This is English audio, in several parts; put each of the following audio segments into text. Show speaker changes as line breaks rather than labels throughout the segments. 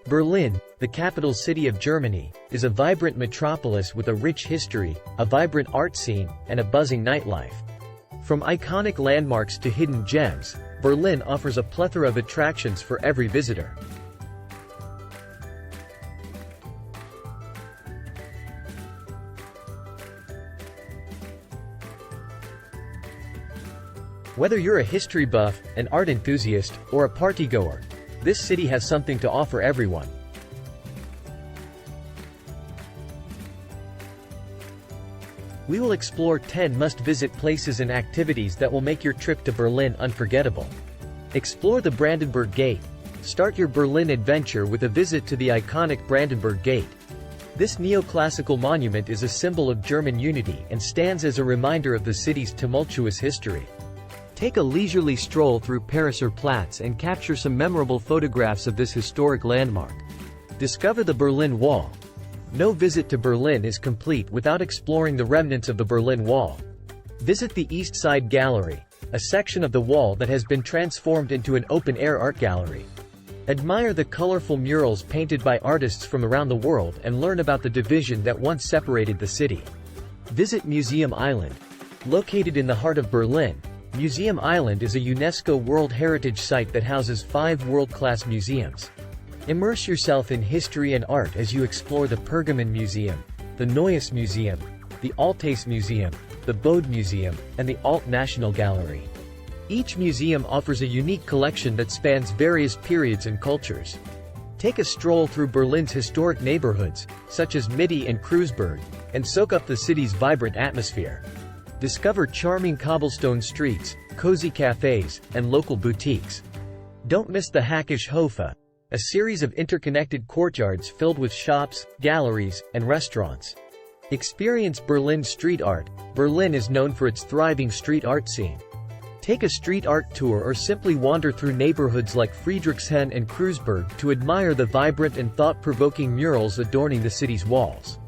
Berlin, the capital city of Germany, is a vibrant metropolis with a rich history, a vibrant art scene, and a buzzing nightlife. From iconic landmarks to hidden gems, Berlin offers a plethora of attractions for every visitor. Whether you're a history buff, an art enthusiast, or a partygoer, this city has something to offer everyone. We will explore 10 must-visit places and activities that will make your trip to Berlin unforgettable. Explore the Brandenburg Gate. Start your Berlin adventure with a visit to the iconic Brandenburg Gate. This neoclassical monument is a symbol of German unity and stands as a reminder of the city's tumultuous history. Take a leisurely stroll through Pariser Platz and capture some memorable photographs of this historic landmark. Discover the Berlin Wall. No visit to Berlin is complete without exploring the remnants of the Berlin Wall. Visit the East Side Gallery, a section of the wall that has been transformed into an open-air art gallery. Admire the colorful murals painted by artists from around the world and learn about the division that once separated the city. Visit Museum Island. Located in the heart of Berlin, Museum Island is a UNESCO World Heritage Site that houses 5 world-class museums. Immerse yourself in history and art as you explore the Pergamon Museum, the Neues Museum, the Altes Museum, the Bode Museum, and the Alt National Gallery. Each museum offers a unique collection that spans various periods and cultures. Take a stroll through Berlin's historic neighborhoods, such as Mitte and Kreuzberg, and soak up the city's vibrant atmosphere. Discover charming cobblestone streets, cozy cafes, and local boutiques. Don't miss the Hackesche Höfe, a series of interconnected courtyards filled with shops, galleries, and restaurants. Experience Berlin's street art. Berlin is known for its thriving street art scene. Take a street art tour or simply wander through neighborhoods like Friedrichshain and Kreuzberg to admire the vibrant and thought-provoking murals adorning the city's walls.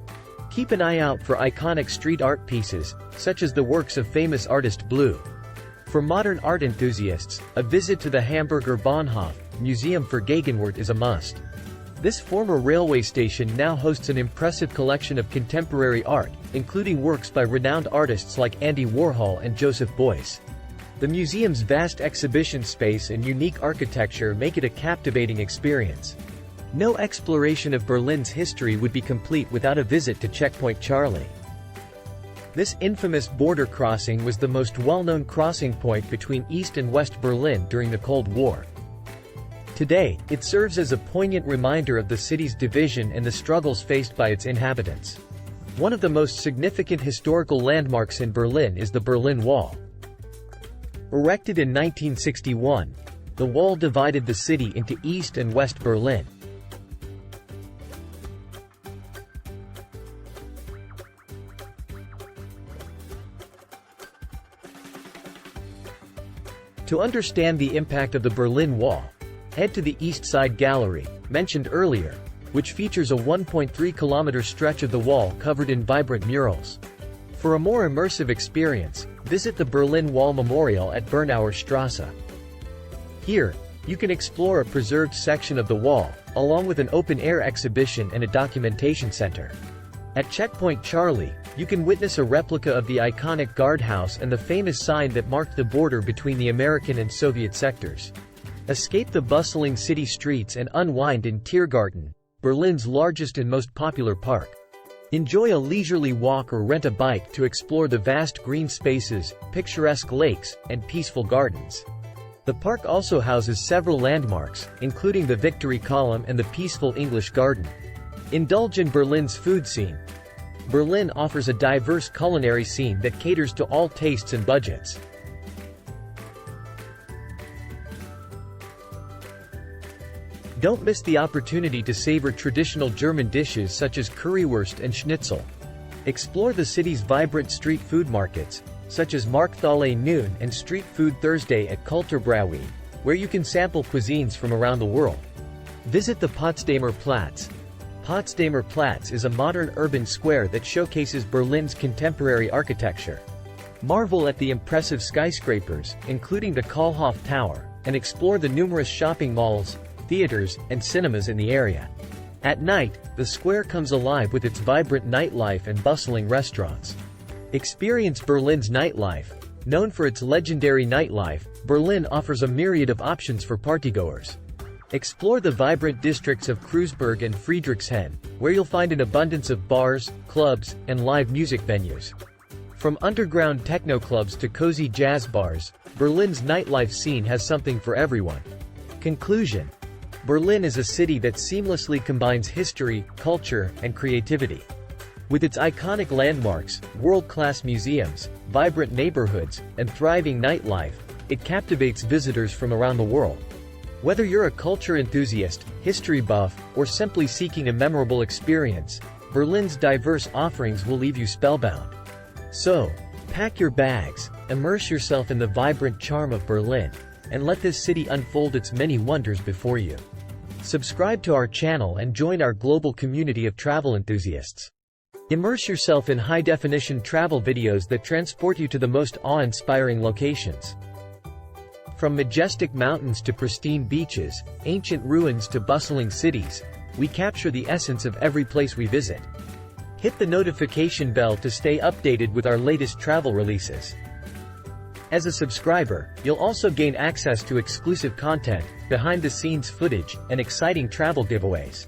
Keep an eye out for iconic street art pieces, such as the works of famous artist Blue. For modern art enthusiasts, a visit to the Hamburger Bahnhof Museum for Gegenwart is a must. This former railway station now hosts an impressive collection of contemporary art, including works by renowned artists like Andy Warhol and Joseph Beuys. The museum's vast exhibition space and unique architecture make it a captivating experience. No exploration of Berlin's history would be complete without a visit to Checkpoint Charlie. This infamous border crossing was the most well-known crossing point between East and West Berlin during the Cold War. Today, it serves as a poignant reminder of the city's division and the struggles faced by its inhabitants. One of the most significant historical landmarks in Berlin is the Berlin Wall. Erected in 1961, the wall divided the city into East and West Berlin. To understand the impact of the Berlin Wall, head to the East Side Gallery, mentioned earlier, which features a 1.3-kilometer stretch of the wall covered in vibrant murals. For a more immersive experience, visit the Berlin Wall Memorial at Bernauer Straße. Here, you can explore a preserved section of the wall, along with an open-air exhibition and a documentation center. At Checkpoint Charlie, you can witness a replica of the iconic guardhouse and the famous sign that marked the border between the American and Soviet sectors. Escape the bustling city streets and unwind in Tiergarten, Berlin's largest and most popular park. Enjoy a leisurely walk or rent a bike to explore the vast green spaces, picturesque lakes, and peaceful gardens. The park also houses several landmarks, including the Victory Column and the peaceful English Garden. Indulge in Berlin's food scene. Berlin offers a diverse culinary scene that caters to all tastes and budgets. Don't miss the opportunity to savor traditional German dishes such as currywurst and schnitzel. Explore the city's vibrant street food markets, such as Markthalle Noon and Street Food Thursday at Kulturbrauer, where you can sample cuisines from around the world. Visit the Potsdamer Platz. Potsdamer Platz is a modern urban square that showcases Berlin's contemporary architecture. Marvel at the impressive skyscrapers, including the Kahlhof Tower, and explore the numerous shopping malls, theaters, and cinemas in the area. At night, the square comes alive with its vibrant nightlife and bustling restaurants. Experience Berlin's nightlife. Known for its legendary nightlife, Berlin offers a myriad of options for partygoers. Explore the vibrant districts of Kreuzberg and Friedrichshain, where you'll find an abundance of bars, clubs, and live music venues. From underground techno clubs to cozy jazz bars, Berlin's nightlife scene has something for everyone. Conclusion: Berlin is a city that seamlessly combines history, culture, and creativity. With its iconic landmarks, world-class museums, vibrant neighborhoods, and thriving nightlife, it captivates visitors from around the world. Whether you're a culture enthusiast, history buff, or simply seeking a memorable experience, Berlin's diverse offerings will leave you spellbound. So, pack your bags, immerse yourself in the vibrant charm of Berlin, and let this city unfold its many wonders before you. Subscribe to our channel and join our global community of travel enthusiasts. Immerse yourself in high-definition travel videos that transport you to the most awe-inspiring locations. From majestic mountains to pristine beaches, ancient ruins to bustling cities, we capture the essence of every place we visit. Hit the notification bell to stay updated with our latest travel releases. As a subscriber, you'll also gain access to exclusive content, behind-the-scenes footage, and exciting travel giveaways.